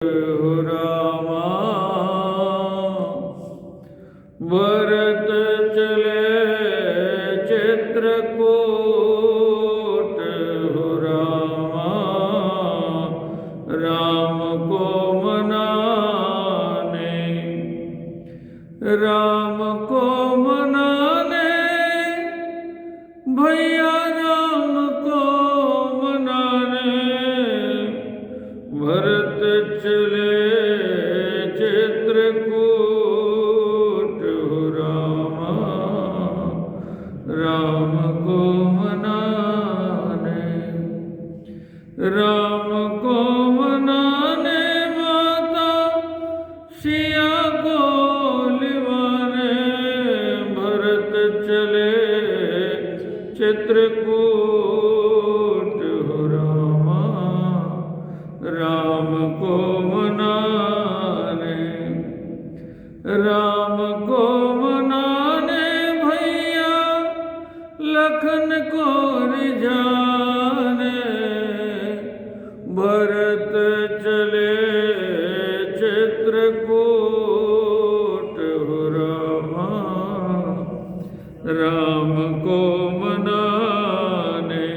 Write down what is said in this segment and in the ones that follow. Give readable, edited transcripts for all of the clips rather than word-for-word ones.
हो रामा भरत चले चित्रकूट हो रामा राम को मनाने भैया राम को मनाने भरत चले चित्रकूट हो रामा राम को मनाने माता सिया को लिवाने भरत चले चित्रकूट हो रामा राम को मनाने भैया लखन को रिझाने भरत चले चित्रकूट हो रामा राम को मनाने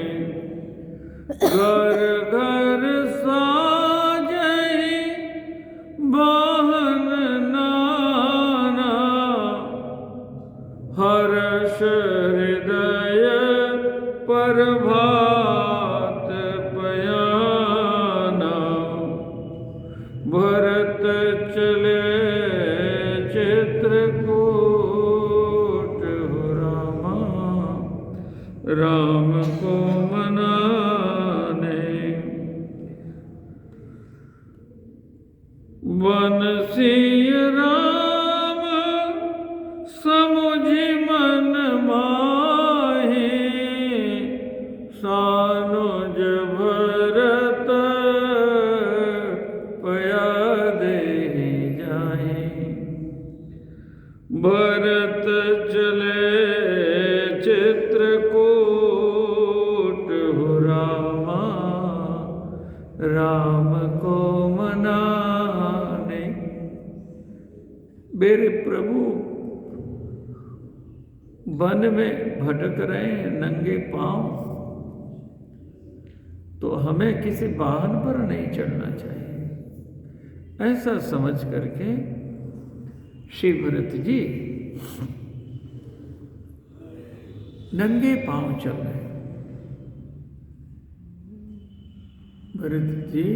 घर घर साजई वाहन नाना हर्ष हृदय प्रभात पयाना भरत चले चित्रकूट हो रामा राम को मनाने बनसिय राम समुझि मन माहि सानुज भरत पया दे जाहि भरत चले चित्रकूट हो रामा राम को मनाने मेरे प्रभु वन में भटक रहे हैं नंगे पांव, तो हमें किसी वाहन पर नहीं चढ़ना चाहिए। ऐसा समझ करके श्री भरत जी नंगे पांव चल रहे। भरत जी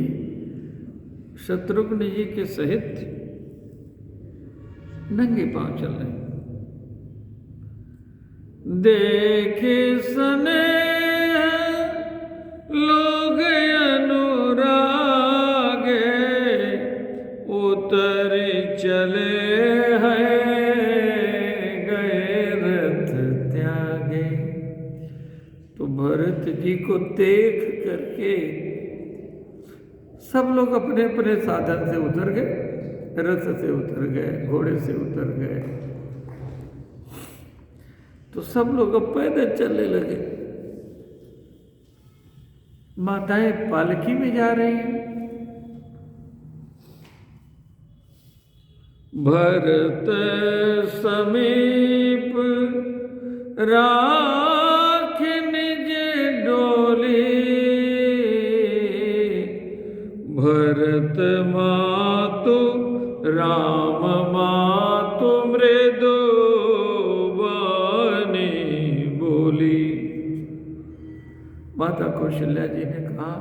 शत्रुघ्न जी के सहित नंगे पांव चल रहे। देखे स्नेह लोग अनुरागे उतर चले हैं गए रथ त्यागे। तो भरत जी को देख करके सब लोग अपने अपने साधन से उतर गए, रथ से उतर गए, घोड़े से उतर गए। तो सब लोग अब पैदल चलने लगे। माताएं पालकी में जा रही हैं। भरत समीप राख निज डोली भरत मातु राम मातु मृदु वाणी बोली। माता कौशल्या जी ने कहा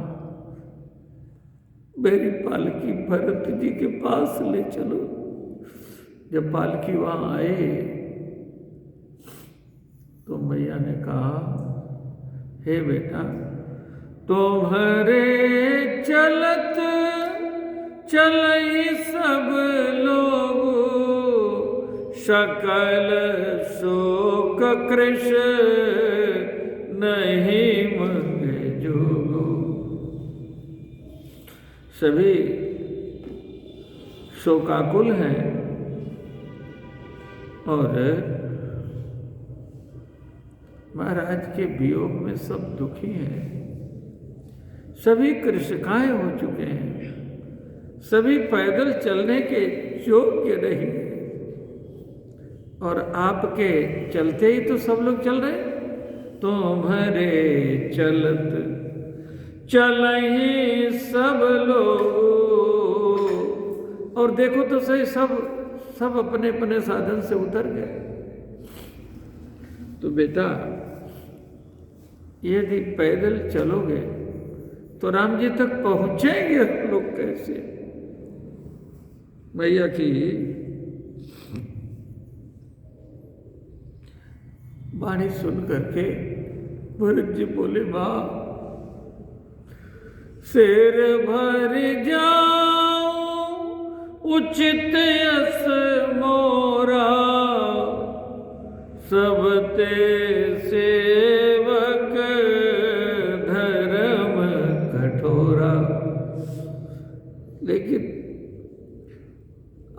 मेरी पालकी भरत जी के पास ले चलो। जब पालकी वहां आए तो मैया ने कहा हे बेटा तुम्हारे चलत चलई सब लोग सकल शोक कृष नहीं मंगे जोगो। सभी शोकाकुल हैं और महाराज के वियोग में सब दुखी हैं। सभी कृषकाएं हो चुके हैं, सभी पैदल चलने के योग्य नहीं है, और आपके चलते ही तो सब लोग चल रहे। तुम्हारे चलत चलही सब लोग, और देखो तो सही, सब अपने अपने साधन से उतर गए। तो बेटा, यदि पैदल चलोगे तो राम जी तक पहुंचेंगे हम लोग कैसे? मैया की वाणी सुन करके भरत जी बोले, मां शेर भर जाऊं उचित यस मोरा, सब ते सेवक धर्म कठोरा। लेकिन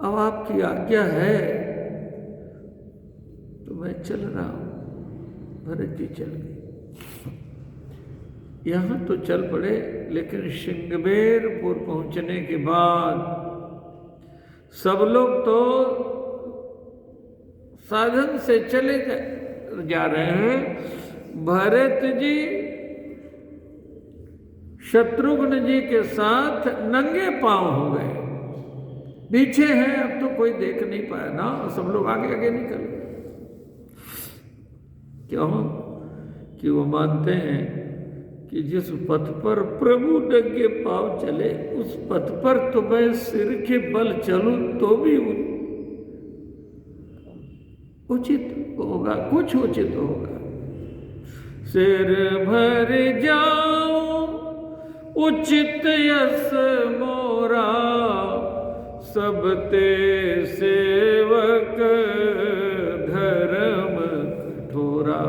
अब आपकी आज्ञा है तो मैं चल रहा हूं। भरत जी चल गए। यहां तो चल पड़े, लेकिन श्रृंगबेरपुर पहुंचने के बाद सब लोग तो साधन से चले जा रहे हैं। भरत जी शत्रुघ्न जी के साथ नंगे पांव हो गए, पीछे हैं, अब तो कोई देख नहीं पाया ना, सब लोग आगे आगे निकल गए। क्यों? कि वो मानते हैं कि जिस पथ पर प्रभु नंगे पांव चले, उस पथ पर तो मैं सिर के बल चलूं तो भी उचित होगा, कुछ उचित होगा। सिर भर जाऊं उचित यस मोरा, सब ते सेवक धर्म कठोरा।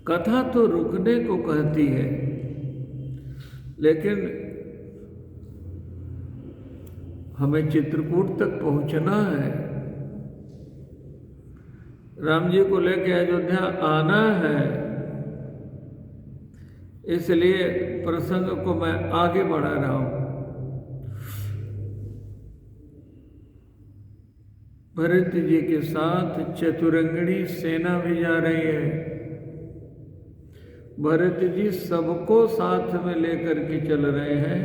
कथा तो रुकने को कहती है, लेकिन हमें चित्रकूट तक पहुंचना है, राम जी को लेकर अयोध्या आना है। इसलिए प्रसंग को मैं आगे बढ़ा रहा हूं। भरत जी के साथ चतुरंगिणी सेना भी जा रही है। भरत जी सबको साथ में लेकर के चल रहे हैं,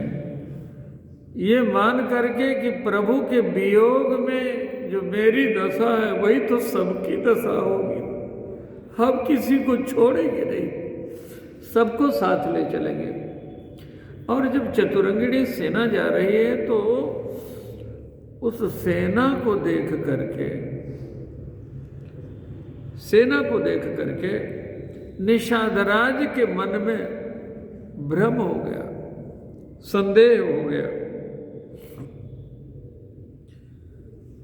ये मान करके कि प्रभु के वियोग में जो मेरी दशा है वही तो सबकी दशा होगी, हम किसी को छोड़ेंगे नहीं, सबको साथ ले चलेंगे। और जब चतुरंगिणी सेना जा रही है तो उस सेना को देख करके निषादराज के मन में भ्रम हो गया, संदेह हो गया।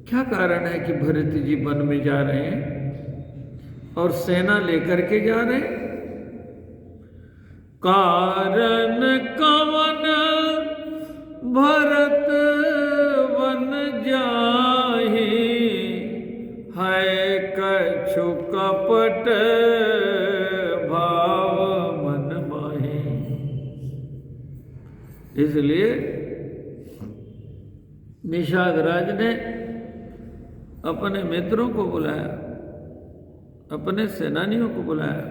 क्या कारण है कि भरत जी वन में जा रहे हैं और सेना लेकर के जा रहे हैं? कारण कवन भरत वन जाहि, है कछु कपट भाव मन माहि। इसलिए निषादराज ने अपने मित्रों को बुलाया, अपने सेनानियों को बुलाया,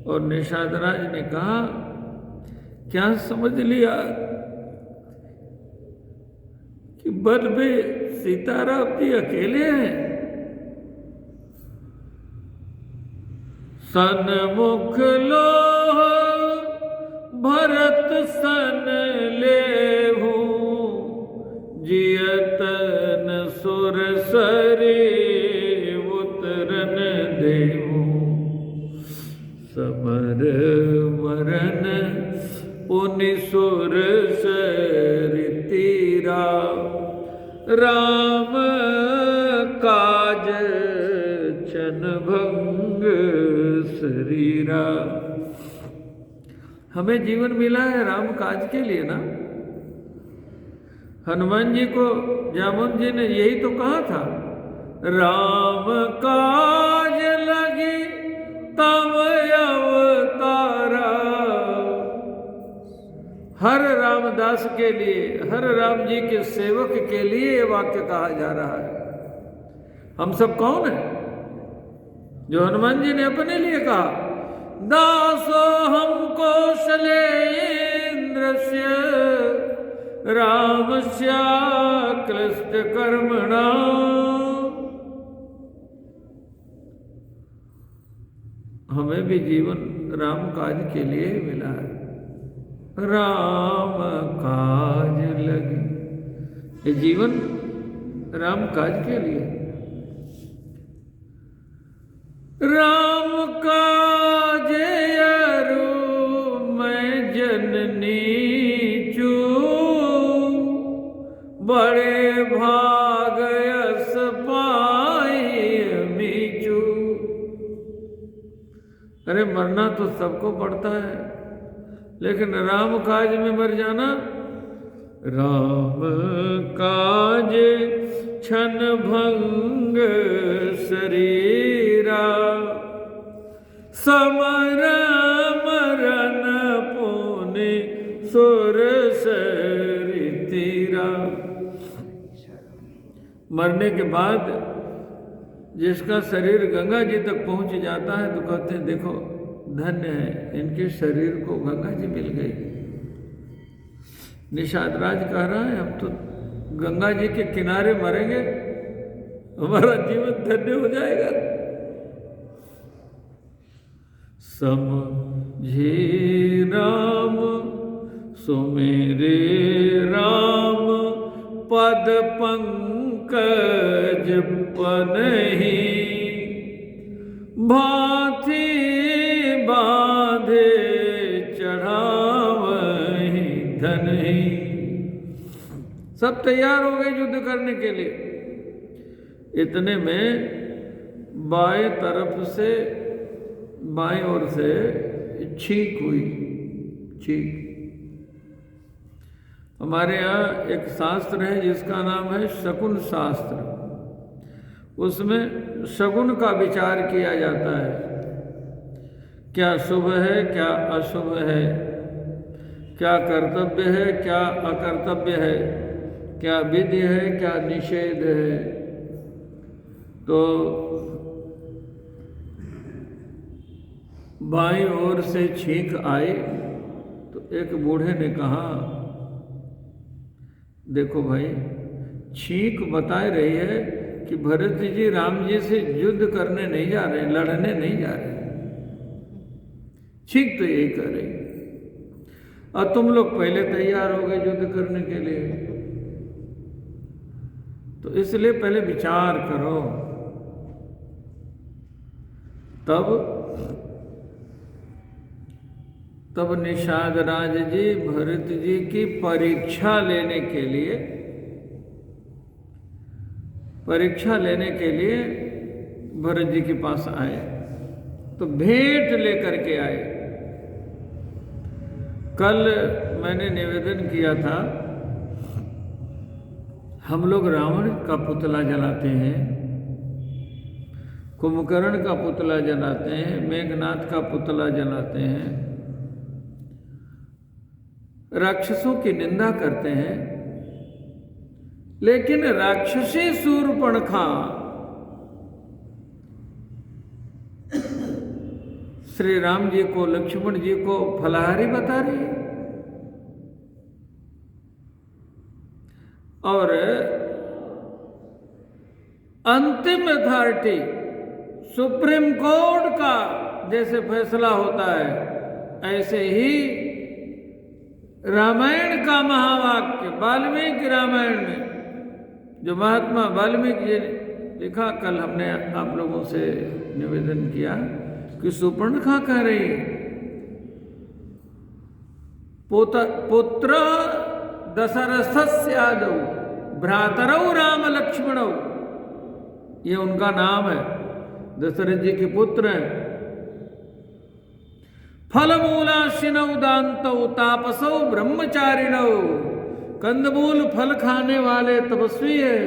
और निषादराज ने कहा, क्या समझ लिया कि वन में सीताराम जी अकेले हैं? सन्मुख लोह भरत सन लेहूं, जियतन सुर सरी उतरन देहूं। समर मरन पुनि सुर सरि तीरा, राम काज चन भंग शरीरा। हमें जीवन मिला है राम काज के लिए ना। हनुमान जी को जामुन जी ने यही तो कहा था, राम काज लगी तब अवतारा, हर रामदास के लिए, हर राम जी के सेवक के लिए ये वाक्य कहा जा रहा है। हम सब कौन है? जो हनुमान जी ने अपने लिए कहा, दासो हम कौशलेन्द्रस्य रामस्या क्लिष्ट कर्मणा। हमें भी जीवन राम काज के लिए ही मिला है। राम काज लगे, ये जीवन राम काज के लिए। राम काज अरु मैं जननी चू, बड़े भाग यस पाई मीचू। अरे मरना तो सबको पड़ता है, लेकिन राम काज में मर जाना। राम काज छन भंग शरीरा, समर मरन पुनि सुर सरि तीरा। मरने के बाद जिसका शरीर गंगा जी तक पहुंच जाता है तो कहते हैं देखो धन्य है, इनके शरीर को गंगा जी मिल गई। निषाद राज कह रहा है हम तो गंगा जी के किनारे मरेंगे, हमारा जीवन धन्य हो जाएगा। समझे राम सुमेरे राम, पद पंकज पनहि, भांति बांधे चढ़ावहि धनहि। सब तैयार हो गए युद्ध करने के लिए। इतने में बाएं तरफ से, बाएं ओर से छींक हुई। छींक, हमारे यहाँ एक शास्त्र है जिसका नाम है शकुन शास्त्र। उसमें शगुन का विचार किया जाता है, क्या शुभ है क्या अशुभ है, क्या कर्तव्य है क्या अकर्तव्य है, क्या विधि है क्या निषेध है। तो बाईं ओर से छींक आई तो एक बूढ़े ने कहा, देखो भाई छींक बता रही है कि भरत जी राम जी से युद्ध करने नहीं जा रहे, लड़ने नहीं जा रहे। छींक तो यही कर रही, और तुम लोग पहले तैयार हो गए युद्ध करने के लिए। तो इसलिए पहले विचार करो, तब निषाद राज जी भरत जी की परीक्षा लेने के लिए भरत जी के पास आए। तो भेंट लेकर के आए। कल मैंने निवेदन किया था, हम लोग रावण का पुतला जलाते हैं, कुंभकर्ण का पुतला जलाते हैं, मेघनाथ का पुतला जलाते हैं, राक्षसों की निंदा करते हैं। लेकिन राक्षसी शूर्पणखा श्री राम जी को, लक्ष्मण जी को फलाहारी बता रही है। और अंतिम अथॉरिटी सुप्रीम कोर्ट का जैसे फैसला होता है, ऐसे ही रामायण का महावाक्य वाल्मीकि रामायण में जो महात्मा वाल्मीकि जी ने लिखा, कल हमने आप लोगों से निवेदन किया कि सुपर्णखा कह रही है, पुत्र दशरथस्यादौ भ्रातरौ राम लक्ष्मणौ, ये उनका नाम है, दशरथ जी के पुत्र हैं। फलमूलाशिनौ दान्तौ तापसौ ब्रह्मचारिणौ, कंदमूल फल खाने वाले तपस्वी है,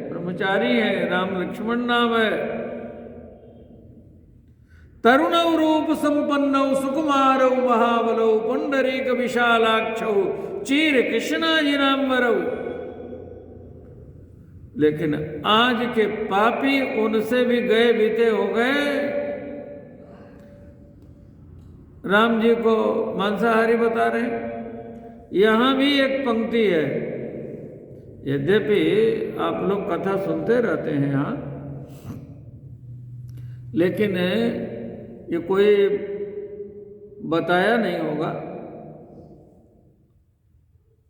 ब्रह्मचारी है, राम लक्ष्मण नाम है। तरुणौ रूप संपन्नौ सुकुमारौ महाबलौ पुंडरीक विशालाक्षौ चीर कृष्णाजिनांबरौ। लेकिन आज के पापी उनसे भी गए बीते हो गए। राम जी को मांसाहारी बता रहे हैं। यहां भी एक पंक्ति है, यद्यपि आप लोग कथा सुनते रहते हैं यहाँ, लेकिन ये कोई बताया नहीं होगा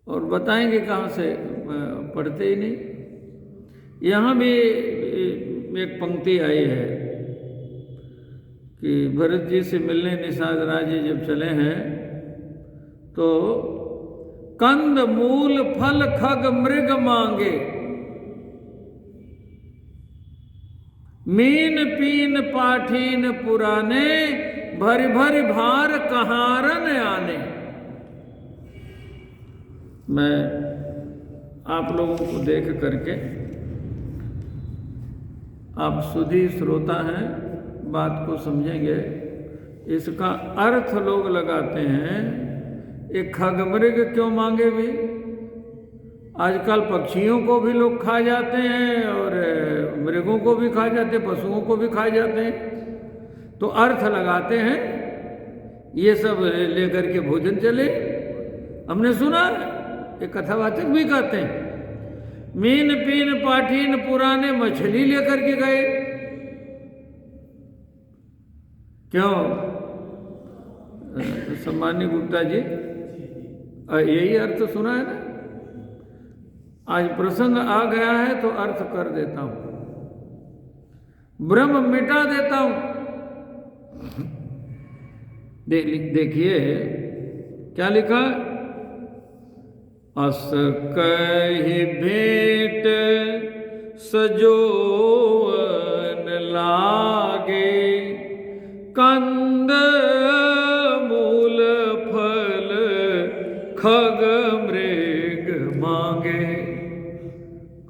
और बताएंगे कहाँ से, पढ़ते ही नहीं। यहाँ भी एक पंक्ति आई है कि भरत जी से मिलने निषाद राजे जब चले हैं तो कंद मूल फल खग मृग मांगे, मीन पीन पाठीन पुराने, भर भर भार कहारन आने। मैं आप लोगों को देख करके, आप सुधी श्रोता हैं, बात को समझेंगे। इसका अर्थ लोग लगाते हैं, एक खग मृग क्यों मांगे भी? आजकल पक्षियों को भी लोग खा जाते हैं और मृगों को भी खा जाते हैं, पशुओं को भी खा जाते हैं। तो अर्थ लगाते हैं, ये सब लेकर के भोजन चले। हमने सुना, ये कथावाचक भी कहते हैं, मीन पीन पाठीन पुराने मछली लेकर के गए। क्यों सम्मानी गुप्ता जी, यही अर्थ सुना है ना? आज प्रसंग आ गया है तो अर्थ कर देता हूं, ब्रह्म मिटा देता हूं। देखिए क्या लिखा, अस कहि भेंट सजोवन लागे, कंद मूल फल खग मृग मांगे।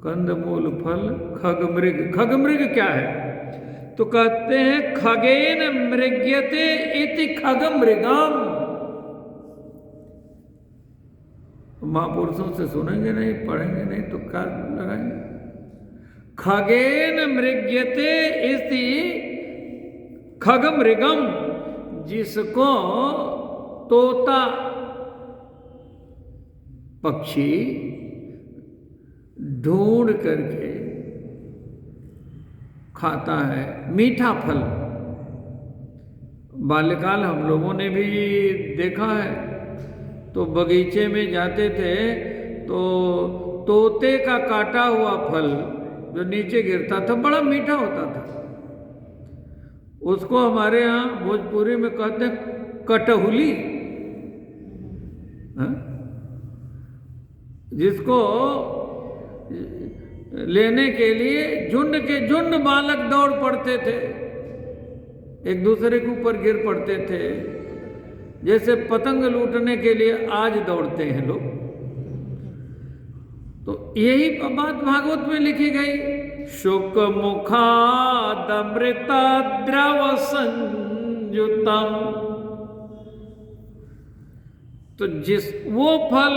कंद मूल फल खग मृग, खग मृग क्या है? तो कहते हैं खगेन मृग्यते इति खग मृगम। महापुरुषों से सुनेंगे नहीं, पढ़ेंगे नहीं तो क्या लगाएंगे? खगेन मृग्यते इति खग मृगम, जिसको तोता पक्षी ढूंढ करके खाता है, मीठा फल। बाल्यकाल हम लोगों ने भी देखा है, तो बगीचे में जाते थे तो तोते का काटा हुआ फल जो नीचे गिरता था बड़ा मीठा होता था। उसको हमारे यहाँ भोजपुरी में कहते हैं कटहुली, जिसको लेने के लिए झुंड के झुंड बालक दौड़ पड़ते थे, एक दूसरे के ऊपर गिर पड़ते थे, जैसे पतंग लूटने के लिए आज दौड़ते हैं लोग। तो यही बात भागवत में लिखी गई, शुक मुखादमृता द्रव संयुतम। तो जिस वो फल,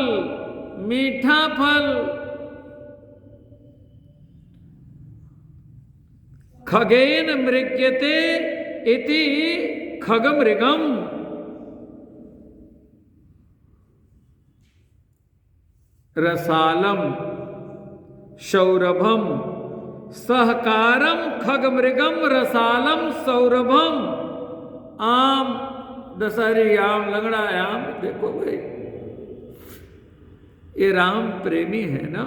मीठा फल, खगेन मृग्यते इति खगमृगम, रसालम सौरभम सहकारम खगमृगम रसालम सौरभम। आम दशहरी आम, लंगड़ा आम, देखो भाई ये राम प्रेमी है ना।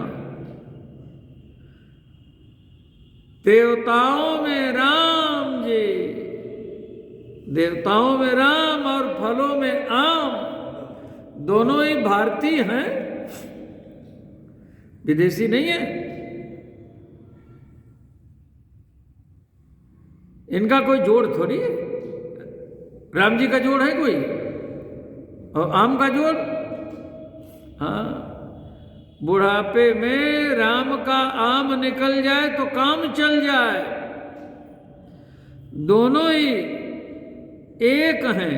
देवताओं में राम जी, देवताओं में राम और फलों में आम, दोनों ही भारतीय हैं, विदेशी नहीं है। इनका कोई जोड़ थोड़ी है, राम जी का जोड़ है कोई, और आम का जोड़? हाँ, बुढ़ापे में राम का आम निकल जाए तो काम चल जाए। दोनों ही एक हैं।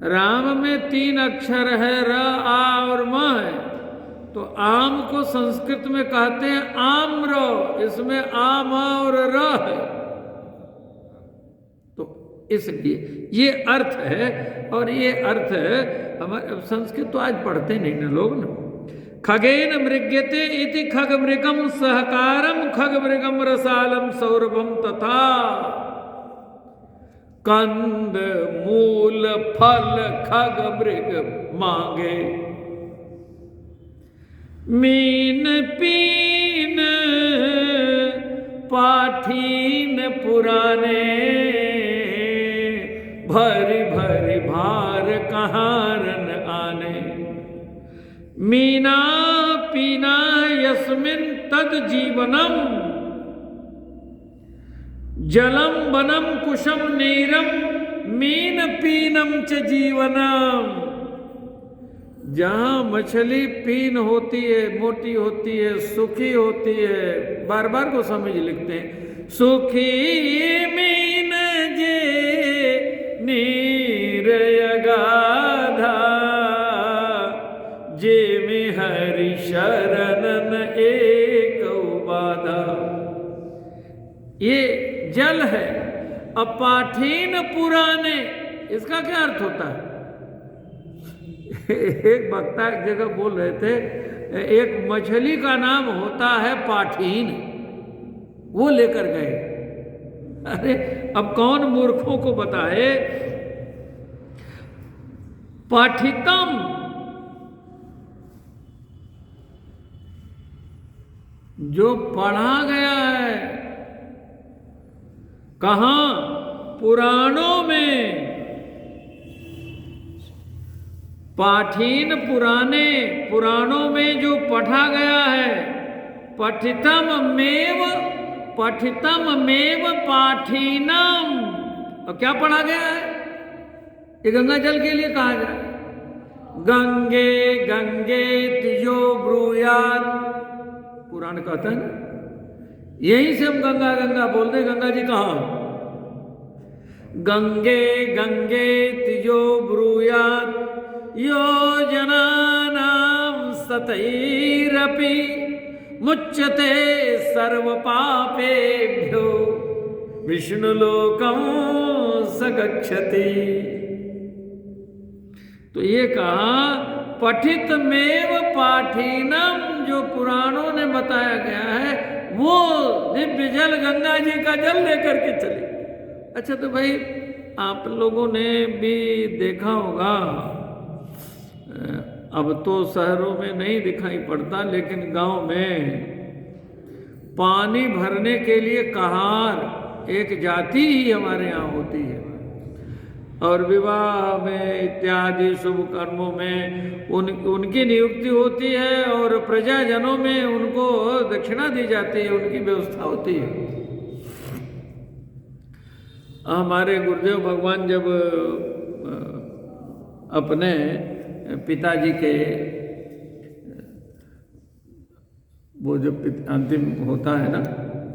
राम में 3 अक्षर है, र, आ और म है। तो आम को संस्कृत में कहते हैं आम्र, इसमें आ, म और र है। तो इसलिए ये अर्थ है, और ये अर्थ हमारे संस्कृत तो आज पढ़ते नहीं ना लोग ना। खगेन मृग्यते इति खग मृगम सहकारम खग मृगम रसालम सौरभम तथा कंद मूल फल खग मृग मांगे मीन पीन पाठीन पुराने भरी भरी भार कहारन आने मीना पीना यस्मिन तद जीवनम जलम वनम कुशम नीरम मीन पीनम च जीवनम। जहां मछली पीन होती है, मोटी होती है, सुखी होती है, बार बार को समझ लिखते हैं, सुखी मीन जे नीर अगाधा जे में हरि शरणन एक बाधा। ये जल है। अपाठीन पुराने, इसका क्या अर्थ होता है? एक वक्ता एक जगह बोल रहे थे, एक मछली का नाम होता है पाठीन, वो लेकर गए। अरे अब कौन मूर्खों को बताए। पाठितम जो पढ़ा गया है, कहां? पुराणों में। पाठीन पुराने, पुराणों में जो पढ़ा गया है। पठितम मेव पाठीनम। और क्या पढ़ा गया है? ये गंगा जल के लिए कहा जाए। गंगे गंगे तिजो ब्रूयात, पुराण कहता है ना। यहीं से हम गंगा गंगा बोलते। गंगा जी कहाँ? गंगे गंगे तिजो ब्रूयात योजनानां सतैरपि मुच्यते सर्व पापेभ्यो विष्णुलोकं स गच्छति। तो ये कहा पठित मेव पाठीनम, जो पुराणों ने बताया गया है, वो दिव्य जल गंगा जी का जल लेकर के चले। अच्छा तो भाई आप लोगों ने भी देखा होगा, अब तो शहरों में नहीं दिखाई पड़ता, लेकिन गांव में पानी भरने के लिए कहार एक जाति ही हमारे यहाँ होती है। और विवाह में इत्यादि शुभ कर्मों में उनकी नियुक्ति होती है, और प्रजाजनों में उनको दक्षिणा दी जाती है, उनकी व्यवस्था होती है। हमारे गुरुदेव भगवान जब अपने पिताजी के वो जब अंतिम होता है ना,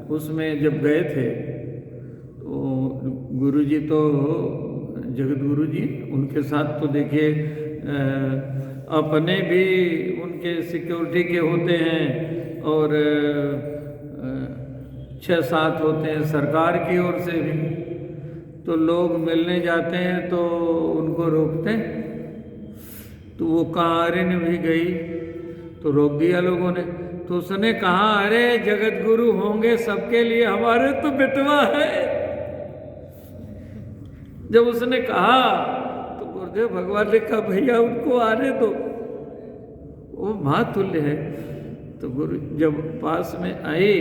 उसमें जब गए थे तो गुरुजी तो जगत गुरु जी, उनके साथ तो देखिए अपने भी उनके सिक्योरिटी के होते हैं, और 6-7 होते हैं सरकार की ओर से भी। तो लोग मिलने जाते हैं तो उनको रोकते हैं। तो वो कारिन भी गई तो रोक दिया लोगों ने। तो उसने कहा, अरे जगत गुरु होंगे सबके लिए, हमारे तो बिटवा है। जब उसने कहा तो गुरुदेव भगवान ने कहा, भैया उनको आने दो, वो महातुल्य है। तो गुरु जब पास में आए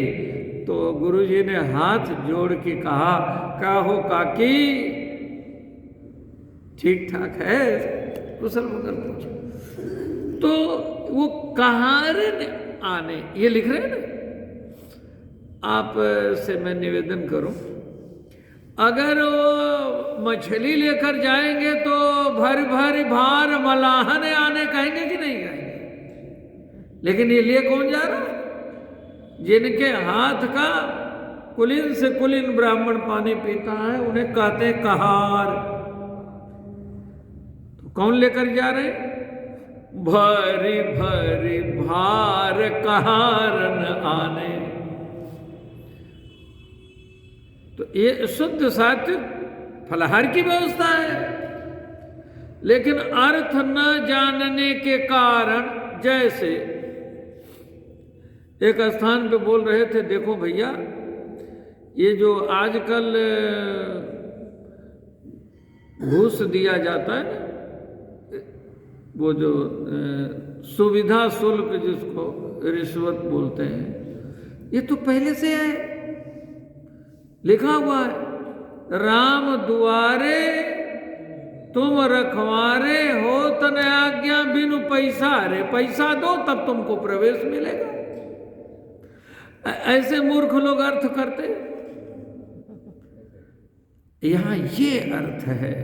तो गुरुजी ने हाथ जोड़ के कहा, क्या हो काकी, ठीक ठाक है? कुशल मंगल पूछो। तो वो कहारिन आने, ये लिख रहे हैं ना। आप से मैं निवेदन करूं, अगर वो मछली लेकर जाएंगे तो भर भर भार मलाहन आने कहेंगे कि नहीं कहेंगे? लेकिन ये लिए कौन जा रहा है? जिनके हाथ का कुलीन से कुलीन ब्राह्मण पानी पीता है, उन्हें कहते हैं कहार। तो कौन लेकर जा रहे हैं? भरी भरी भार कहारन आने। तो ये शुद्ध सात्विक फलाहार की व्यवस्था है, लेकिन अर्थ न जानने के कारण, जैसे एक स्थान पे बोल रहे थे, देखो भैया ये जो आजकल घूस दिया जाता है, वो जो सुविधा शुल्क जिसको रिश्वत बोलते हैं, ये तो पहले से है, लिखा हुआ है, राम दुआरे तुम रखवारे हो तन आज्ञा बिनु पैसा रे, पैसा दो तब तुमको प्रवेश मिलेगा। ऐसे मूर्ख लोग अर्थ करते। यहां ये अर्थ है,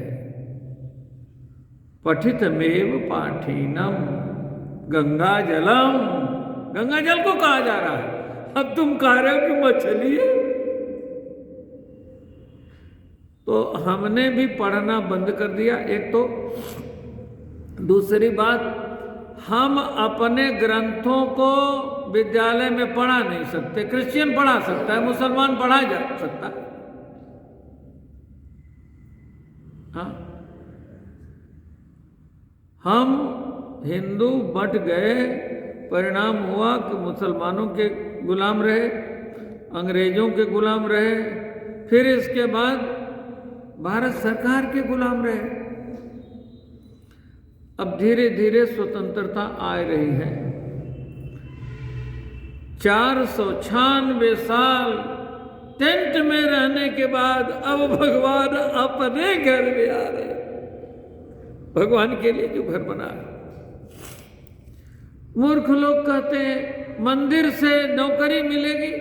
पठितमेव पाठीनम गंगा जलम। गंगा जल को कहा जा रहा है, अब तुम कह रहे हो कि मछली है। तो हमने भी पढ़ना बंद कर दिया, एक तो। दूसरी बात, हम अपने ग्रंथों को विद्यालय में पढ़ा नहीं सकते। क्रिश्चियन पढ़ा सकता है, मुसलमान पढ़ा जा सकता है। हाँ, हम हिंदू बट गए, परिणाम हुआ कि मुसलमानों के गुलाम रहे, अंग्रेजों के गुलाम रहे, फिर इसके बाद भारत सरकार के गुलाम रहे। अब धीरे धीरे स्वतंत्रता आ रही है। 496 साल टेंट में रहने के बाद अब भगवान अपने घर में आ रहे, भगवान के लिए जो घर बना है। मूर्ख लोग कहते हैं मंदिर से नौकरी मिलेगी।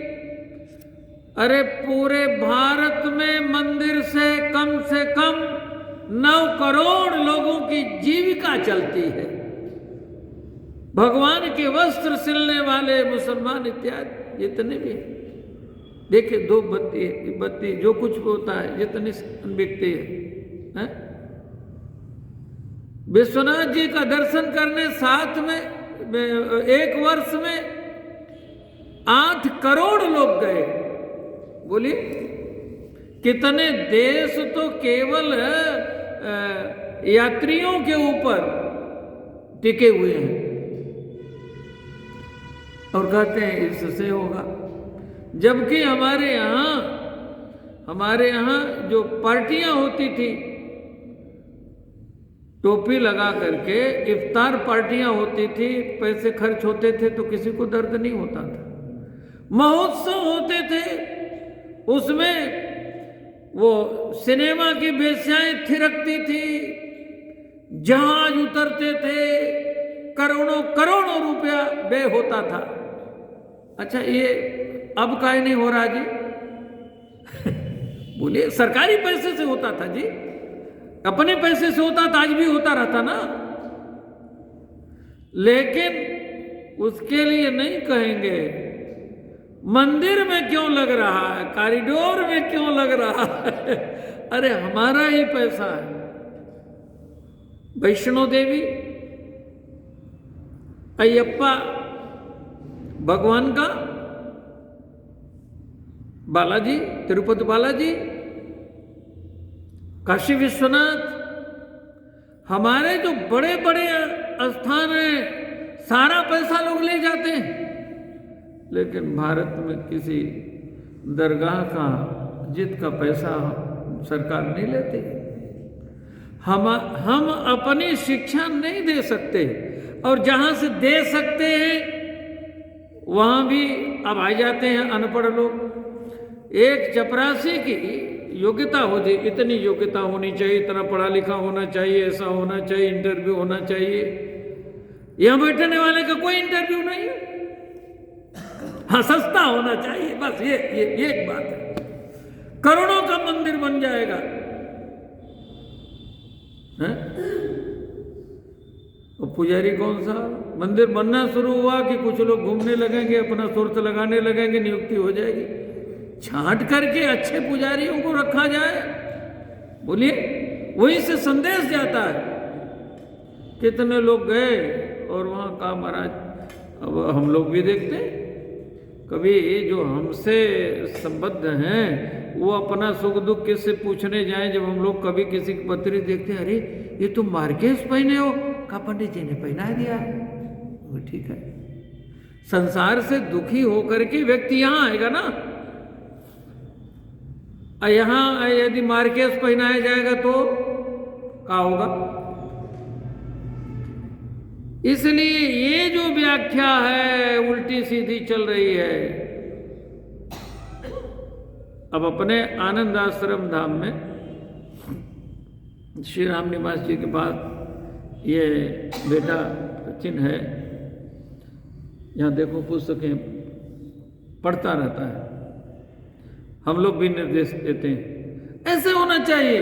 अरे पूरे भारत में मंदिर से कम 9 करोड़ लोगों की जीविका चलती है। भगवान के वस्त्र सिलने वाले मुसलमान इत्यादि जितने भी हैं। देखिए 2 बत्ती जो कुछ होता है, जितनी बिकती है। विश्वनाथ जी का दर्शन करने साथ में एक वर्ष में 8 करोड़ लोग गए। बोलिए कितने देश तो केवल यात्रियों के ऊपर टिके हुए हैं, और कहते हैं इससे होगा। जबकि हमारे यहाँ जो पार्टियां होती थी, टोपी लगा करके इफ्तार पार्टियां होती थी, पैसे खर्च होते थे तो किसी को दर्द नहीं होता था। महोत्सव होते थे, उसमें वो सिनेमा की वेश्याएं थिरकती थी, जहाज उतरते थे, करोड़ों रुपया व्यय होता था। अच्छा, ये अब काहे नहीं हो रहा जी? बोलिए, सरकारी पैसे से होता था जी, अपने पैसे से होता था, आज भी होता रहता ना। लेकिन उसके लिए नहीं कहेंगे मंदिर में क्यों लग रहा है, कॉरिडोर में क्यों लग रहा है। अरे हमारा ही पैसा है। वैष्णो देवी, अयप्पा भगवान का, बालाजी, तिरुपति बालाजी, काशी विश्वनाथ, हमारे जो बड़े बड़े स्थान हैं, सारा पैसा लोग ले जाते हैं। लेकिन भारत में किसी दरगाह का जित का पैसा सरकार नहीं लेती। हम अपनी शिक्षा नहीं दे सकते, और जहां से दे सकते हैं वहां भी अब आ जाते हैं अनपढ़ लोग। एक चपरासी की योग्यता हो जाए, इतनी योग्यता होनी चाहिए, इतना पढ़ा लिखा होना चाहिए, ऐसा होना चाहिए, इंटरव्यू होना चाहिए। यहां बैठने वाले का कोई इंटरव्यू नहीं है। हाँ, सस्ता होना चाहिए, बस ये एक बात है। करोड़ों का मंदिर बन जाएगा। और पुजारी कौन सा? मंदिर बनना शुरू हुआ कि कुछ लोग घूमने लगेंगे, अपना सुरत लगाने लगेंगे, नियुक्ति हो जाएगी। छांट करके अच्छे पुजारियों को रखा जाए। बोलिए, वहीं से संदेश जाता है। कितने लोग गए और वहाँ कहा महाराज, अब हम लोग भी देखते हैं कभी जो हमसे संबद्ध हैं वो अपना सुख दुख किससे पूछने जाएं। जब हम लोग कभी किसी की पत्री देखते हैं, अरे ये तुम मार्केस पहने हो, कहा पंडित जी ने पहना दिया। वो ठीक है, संसार से दुखी होकर के व्यक्ति यहाँ आएगा ना। यहाँ यदि मार्केस पहनाया जाएगा तो क्या होगा। इसलिए ये जो व्याख्या है उल्टी सीधी चल रही है। अब अपने आनंद आश्रम धाम में श्री राम निवास जी के पास ये बेटा चिन्ह है। यहाँ देखो पुस्तकें पढ़ता रहता है, हम लोग भी निर्देश देते हैं ऐसे होना चाहिए।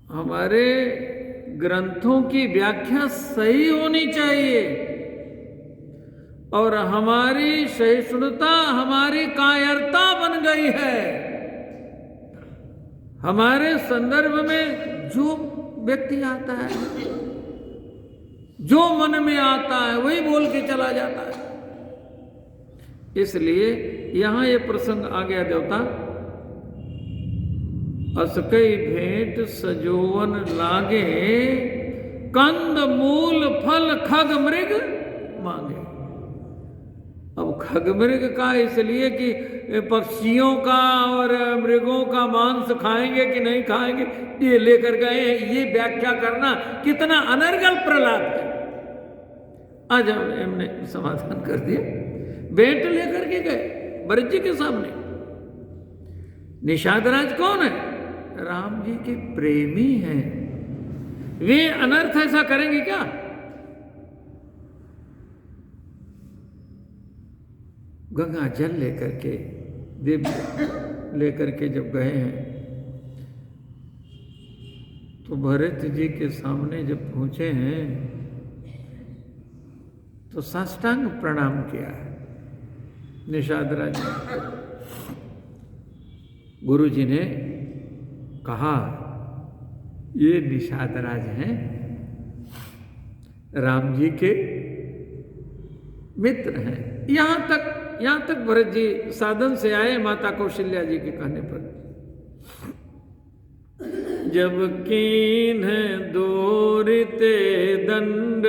हमारे ग्रंथों की व्याख्या सही होनी चाहिए और हमारी सहिष्णुता हमारी कायरता बन गई है। हमारे संदर्भ में जो व्यक्ति आता है, जो मन में आता है वही बोल के चला जाता है। इसलिए यहां ये प्रसंग आ गया, देवता असकई भेंट सजोवन लागे, कंद मूल फल खग मृग मांगे। अब खग मृग का इसलिए कि पक्षियों का और मृगों का मांस खाएंगे कि नहीं खाएंगे ये लेकर गए हैं। ये व्याख्या करना कितना अनर्गल प्रलाप है। आज हमने समाधान कर दिया। भेंट लेकर के गए भरत जी के सामने। निषाद राज कौन है? राम जी के प्रेमी हैं। वे अनर्थ ऐसा करेंगे क्या? गंगा जल लेकर के, दिव्य लेकर के जब गए हैं तो भरत जी के सामने जब पहुंचे हैं तो साष्टांग प्रणाम किया है निषाद राज। गुरु जी ने कहा ये निषाद राज हैं, राम जी के मित्र हैं। यहां तक भरत जी साधन से आए माता कौशल्या जी के कहने पर। जब कीन दोरिते दंड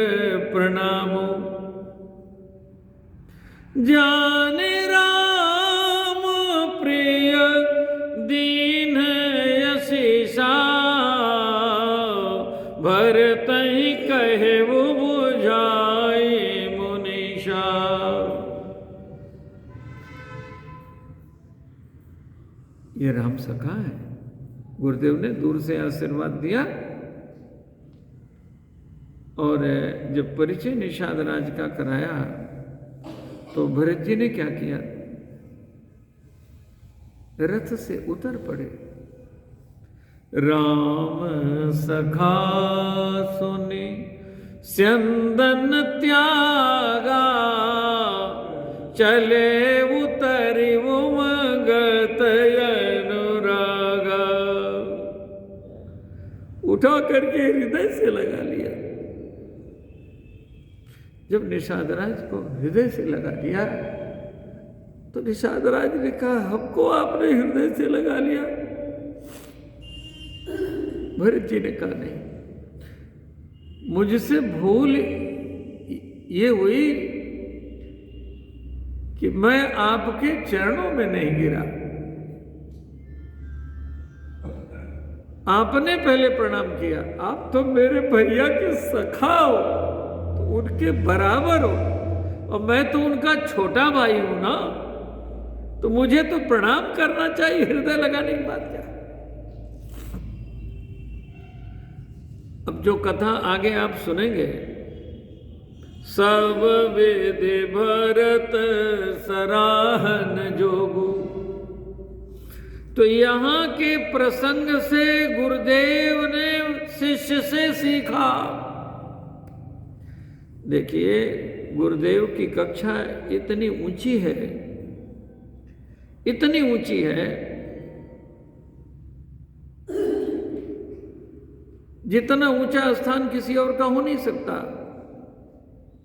प्रणामो, जाने राम प्रिय दीन यशीषा, भरत ही कहे वो बुझाए मुनीषा। ये राम सखा है। गुरुदेव ने दूर से आशीर्वाद दिया और जब परिचय निषाद राज का कराया तो भरत जी ने क्या किया, रथ से उतर पड़े। राम सखा सुनी स्यंदन त्यागा, चले उतरी उमगत अनुरागा। उठा करके हृदय से लगा लिया। जब निषाद राज को हृदय से लगा लिया तो निषाद राज ने कहा हमको आपने हृदय से लगा लिया। भरत जी ने कहा नहीं, मुझसे भूल ये हुई कि मैं आपके चरणों में नहीं गिरा। आपने पहले प्रणाम किया। आप तो मेरे भैया के सखा हो, तो उनके बराबर हो, और मैं तो उनका छोटा भाई हूं ना, तो मुझे तो प्रणाम करना चाहिए। हृदय लगाने की बात क्या। अब जो कथा आगे आप सुनेंगे, सब वेद भरत सराहन जोगु, तो यहां के प्रसंग से गुरुदेव ने शिष्य से सीखा। देखिए गुरुदेव की कक्षा इतनी ऊंची है, इतनी ऊंची है, जितना ऊंचा स्थान किसी और का हो नहीं सकता।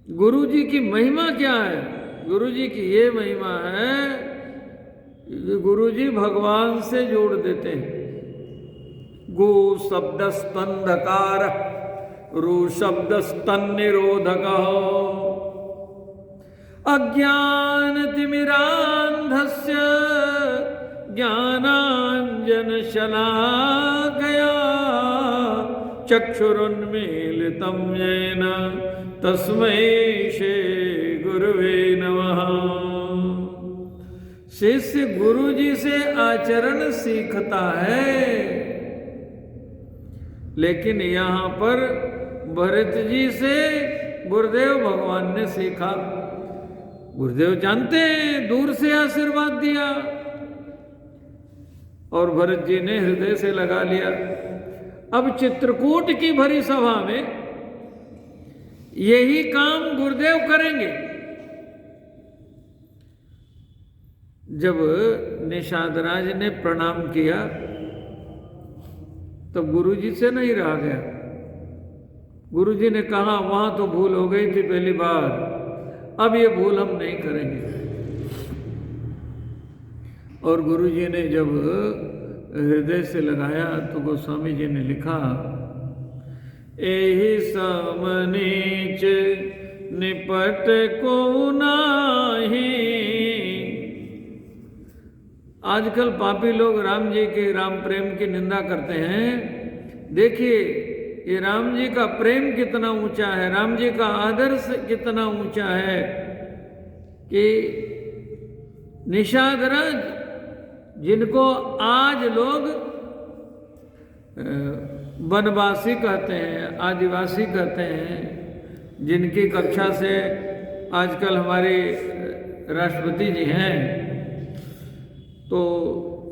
गुरु जी की महिमा क्या है? गुरु जी की ये महिमा है कि गुरु जी भगवान से जोड़ देते हैं। गो शब्द स्तंधकार, रू शब्द स्तन निरोधक, अज्ञान तिमिरांधस्य ज्ञानांजन शलाकया चक्षुरुन्मीलितं येन तस्मै श्री गुरुवे नमः। शिष्य गुरु जी से आचरण सीखता है, लेकिन यहाँ पर भरत जी से गुरुदेव भगवान ने सीखा। गुरुदेव जानते हैं, दूर से आशीर्वाद दिया और भरत जी ने हृदय से लगा लिया। अब चित्रकूट की भरी सभा में यही काम गुरुदेव करेंगे। जब निषाद राज ने प्रणाम किया तो गुरु जी से नहीं रहा गया। गुरु जी ने कहा वहां तो भूल हो गई थी पहली बार, अब ये भूल हम नहीं करेंगे। और गुरु जी ने जब हृदय से लगाया तो गोस्वामी जी ने लिखा, एहि सम नीच निपट को नाही। आजकल पापी लोग राम जी के राम प्रेम की निंदा करते हैं। देखिए ये राम जी का प्रेम कितना ऊंचा है, राम जी का आदर्श कितना ऊंचा है कि निषाद राज, जिनको आज लोग वनवासी कहते हैं, आदिवासी कहते हैं, जिनकी कक्षा से आजकल हमारे राष्ट्रपति जी हैं, तो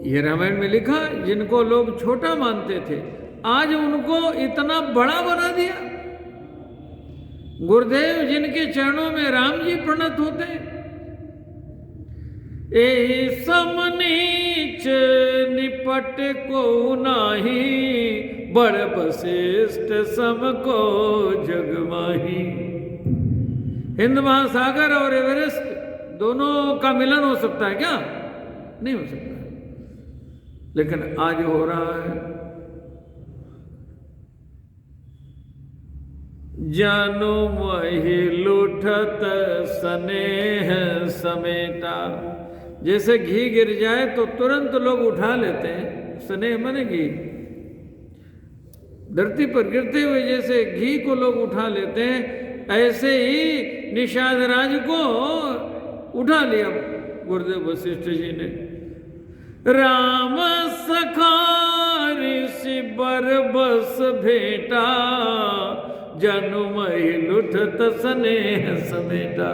ये रामायण में लिखा, जिनको लोग छोटा मानते थे आज उनको इतना बड़ा बना दिया। गुरुदेव जिनके चरणों में राम जी प्रणत होते हैं। एहि सम नीच निपट को नाही, बड़ वशिष्ठ सम को जग माही। हिंद महासागर और एवरेस्ट दोनों का मिलन हो सकता है क्या? नहीं हो सकता, लेकिन आज हो रहा है। जानो मही लुठत स्नेह समेटा। जैसे घी गिर जाए तो तुरंत लोग उठा लेते हैं, स्नेह माने घी। धरती पर गिरते हुए जैसे घी को लोग उठा लेते हैं, ऐसे ही निषाद राज को उठा लिया गुरुदेव वशिष्ठ जी ने। राम सखा ऋषि बर बस भेटा, जनुमहि लुठत स्नेह समेटा।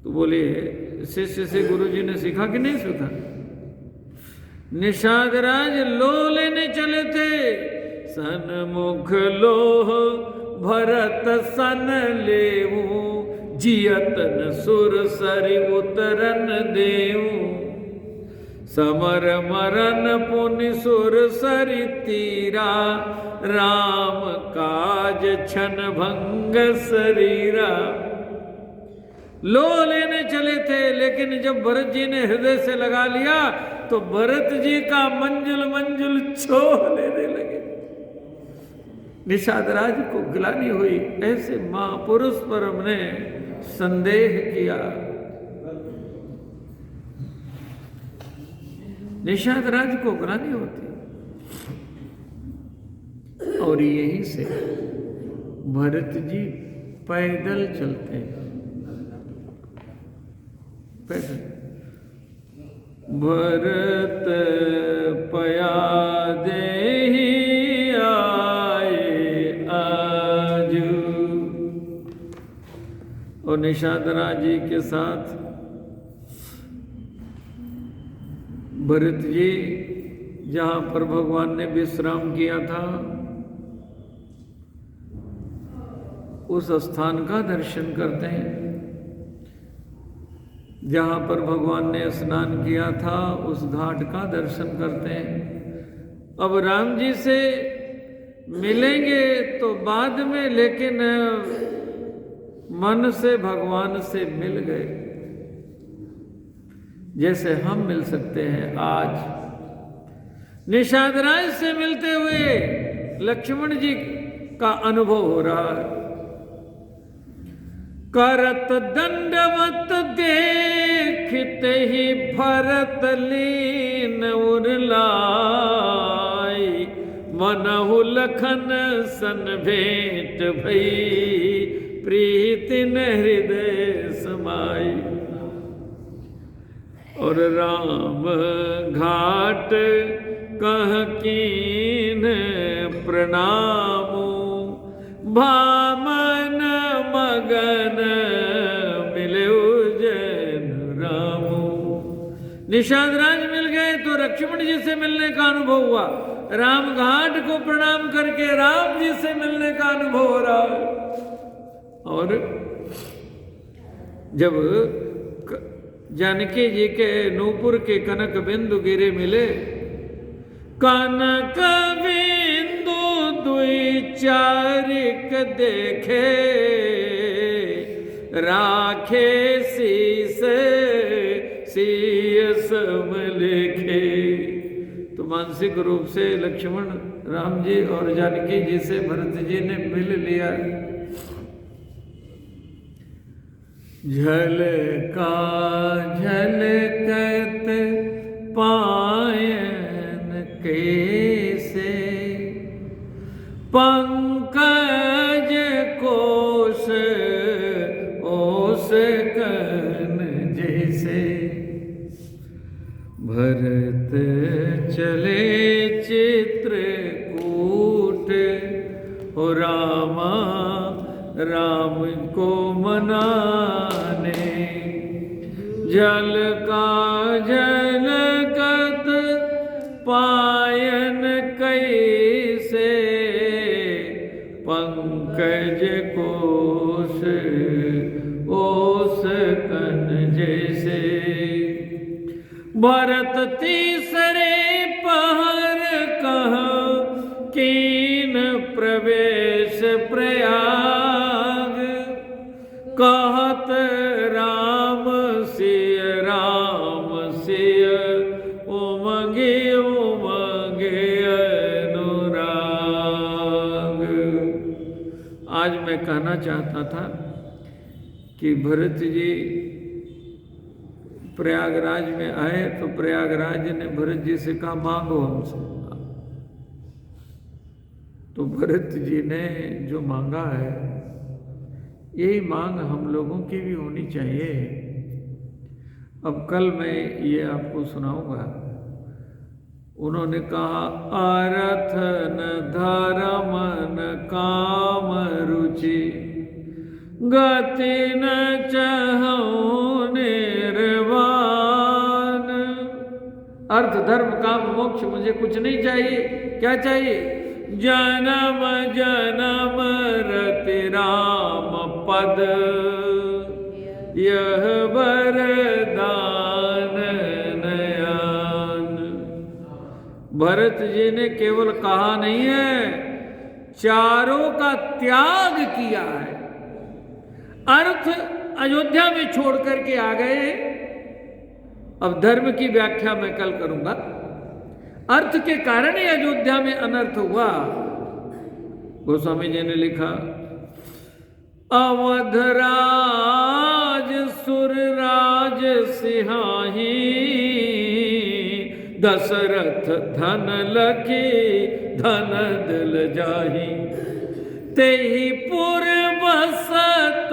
तो बोले शिष्य से गुरु जी ने सीखा कि नहीं सीखा? निषाद राज लोह लेने चले थे, सन्मुख लोह भरत सन लेऊ, जियतन सुर सरि उतरन देऊ। समर मरन पुनि सुर सरि तीरा, राम काज छन भंग शरीरा। लो लेने चले थे, लेकिन जब भरत जी ने हृदय से लगा लिया तो भरत जी का मंजुल मंजुल छोड़ लेने लगे। निषाद राज को ग्लानि हुई, ऐसे महापुरुष पर हमने संदेह किया। निषाद राज को ग्लानि होती, और यहीं से भरत जी पैदल चलते हैं, पैदल। भरत पया देहि आए आजू। और निषाद राज जी के साथ भरत जी जहाँ पर भगवान ने विश्राम किया था, उस स्थान का दर्शन करते हैं जहाँ पर भगवान ने स्नान किया था, उस घाट का दर्शन करते हैं। अब राम जी से मिलेंगे तो बाद में, लेकिन मन से भगवान से मिल गए, जैसे हम मिल सकते हैं आज। निषाद राज से मिलते हुए लक्ष्मण जी का अनुभव हो रहा है। करत दंडवत देखते ही भरत लीन उरलाई, मनहु लखन सन भेंट भई, प्रीति न हृदय समाई। और राम घाट कह कीन प्रणामो, भामन मगन मिले जन रामो। निषाद राज मिल गए तो लक्ष्मण जी से मिलने का अनुभव हुआ। राम घाट को प्रणाम करके राम जी से मिलने का अनुभव हो रहा है। और जब जानकी जी के नूपुर के कनक बिंदु गिरे मिले, कनक बिंदु दुई चारिक देखे, राखे शीस सीय सम लेखे। तो मानसिक रूप से लक्ष्मण राम जी और जानकी जी से भरत जी ने मिल लिया। झलका झलकत पायन कैसे, पंकज कोश ओस कन जैसे। भरत चले चित्रकूट, हो रामा राम को मनाने। जल का झलकत पायन कैसे, पंकज कोश ओस कन जैसे। भरत तीसरे पहर कहा, कीन प्रवेश प्रयाग, कहत राम सिय उमंगे उमंगे अनुराग। आज मैं कहना चाहता था कि भरत जी प्रयागराज में आए तो प्रयागराज ने भरत जी से कहा मांगो हमसे। तो भरत जी ने जो मांगा है, यही मांग हम लोगों की भी होनी चाहिए। अब कल मैं ये आपको सुनाऊंगा। उन्होंने कहा अर्थ न धर्म न काम रुचि, गति न चाहो निर्वाण। अर्थ धर्म काम मोक्ष मुझे कुछ नहीं चाहिए। क्या चाहिए? जन्म जन्म रति राम पद, यह वरदान नयन। भरत जी ने केवल कहा नहीं है, चारों का त्याग किया है। अर्थ अयोध्या में छोड़ करके आ गए। अब धर्म की व्याख्या मैं कल करूंगा। अर्थ के कारण ही अयोध्या में अनर्थ हुआ। गोस्वामी जी ने लिखा, अवधराज सुरराज सिहाही, दशरथ धन लखी धन दिल जाही। तेहि पुर बसत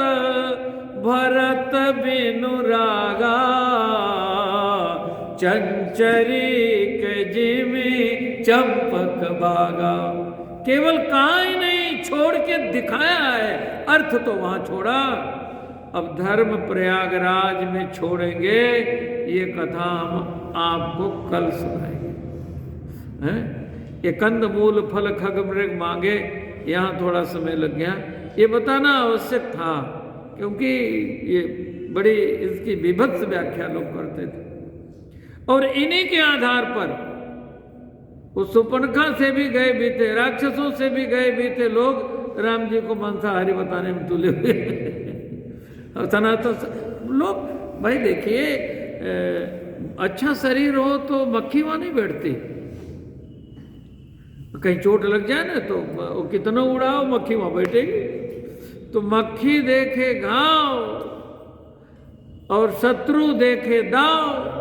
भरत बिनु रागा, चंचरीक जिमि चंपक बागा। केवल कहा ही नहीं, छोड़ के दिखाया है। अर्थ तो वहां छोड़ा। अब धर्म प्रयागराज में छोड़ेंगे, ये कथा हम आपको कल सुनाएंगे। ये कंद मूल फल खग मृग मांगे, यहाँ थोड़ा समय लग गया। ये बताना आवश्यक था, क्योंकि ये बड़ी इसकी विभत्स व्याख्या लोग करते थे। और इन्हीं के आधार पर उस सुपर्णखा से भी गए भी थे, राक्षसों से भी गए भी थे लोग राम जी को मांसाहारी बताने में तुले हुए। और सनातन लोग, भाई देखिए, अच्छा शरीर हो तो मक्खी वहां नहीं बैठती। कहीं चोट लग जाए ना तो वो कितना उड़ाओ, मक्खी वहां बैठेगी। तो मक्खी देखे घाव और शत्रु देखे दाव।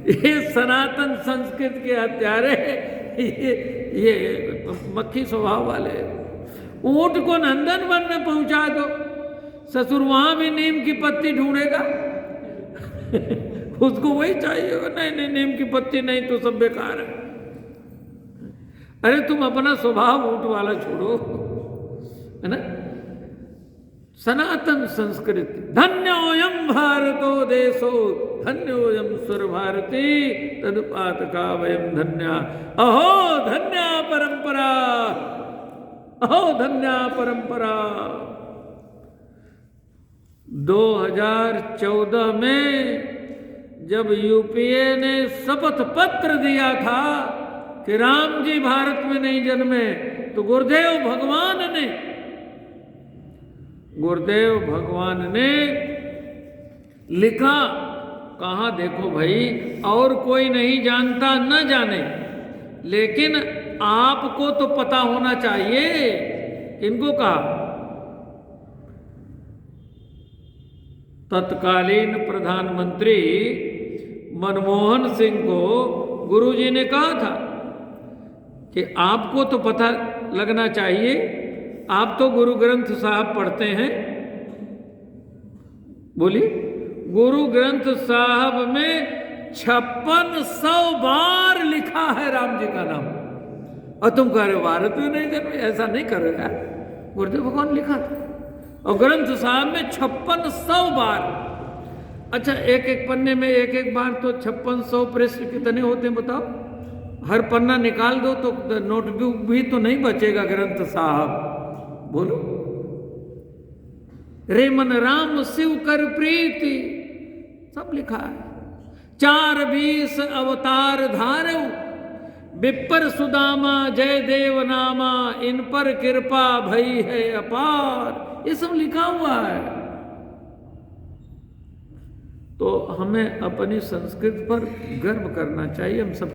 ये सनातन संस्कृत के हत्यारे, ये मक्खी स्वभाव वाले। ऊंट को नंदनवन में पहुंचा दो, ससुर वहां भी नीम की पत्ती ढूंढेगा। उसको वही चाहिए, नहीं नहीं नीम की पत्ती नहीं तो सब बेकार है। अरे तुम अपना स्वभाव ऊंट वाला छोड़ो, है ना। सनातन संस्कृति, धन्योयम भारतो देशो धन्योयम सुर भारती तदुपातका वयम धन्या। अहो धन्या परंपरा, अहो धन्या परंपरा। 2014 में जब यूपीए ने शपथ पत्र दिया था कि राम जी भारत में नहीं जन्मे, तो गुरुदेव भगवान ने लिखा, कहा देखो भाई, और कोई नहीं जानता न जाने, लेकिन आपको तो पता होना चाहिए। इनको कहा, तत्कालीन प्रधानमंत्री मनमोहन सिंह को गुरुजी ने कहा था कि आपको तो पता लगना चाहिए, आप तो गुरु ग्रंथ साहब पढ़ते हैं। बोलिए, गुरु ग्रंथ साहब में 5600 बार लिखा है राम जी का नाम, और तुम कह रहे हो भारत में नहीं जन्मे। ऐसा नहीं कर रहे यार, गुरुदेव भगवान लिखा था, और ग्रंथ साहब में 5600 बार। अच्छा, एक एक पन्ने में एक एक बार, तो 5600 पृष्ठ कितने होते हैं बताओ? हर पन्ना निकाल दो तो नोटबुक भी तो नहीं बचेगा ग्रंथ साहब। बोलो, रे मन राम शिव कर प्रीति, सब लिखा है। 420 अवतार धारो, विप्पर सुदामा जय देव नामा, इन पर कृपा भई है अपार। ये सब लिखा हुआ है। तो हमें अपनी संस्कृति पर गर्व करना चाहिए। हम सब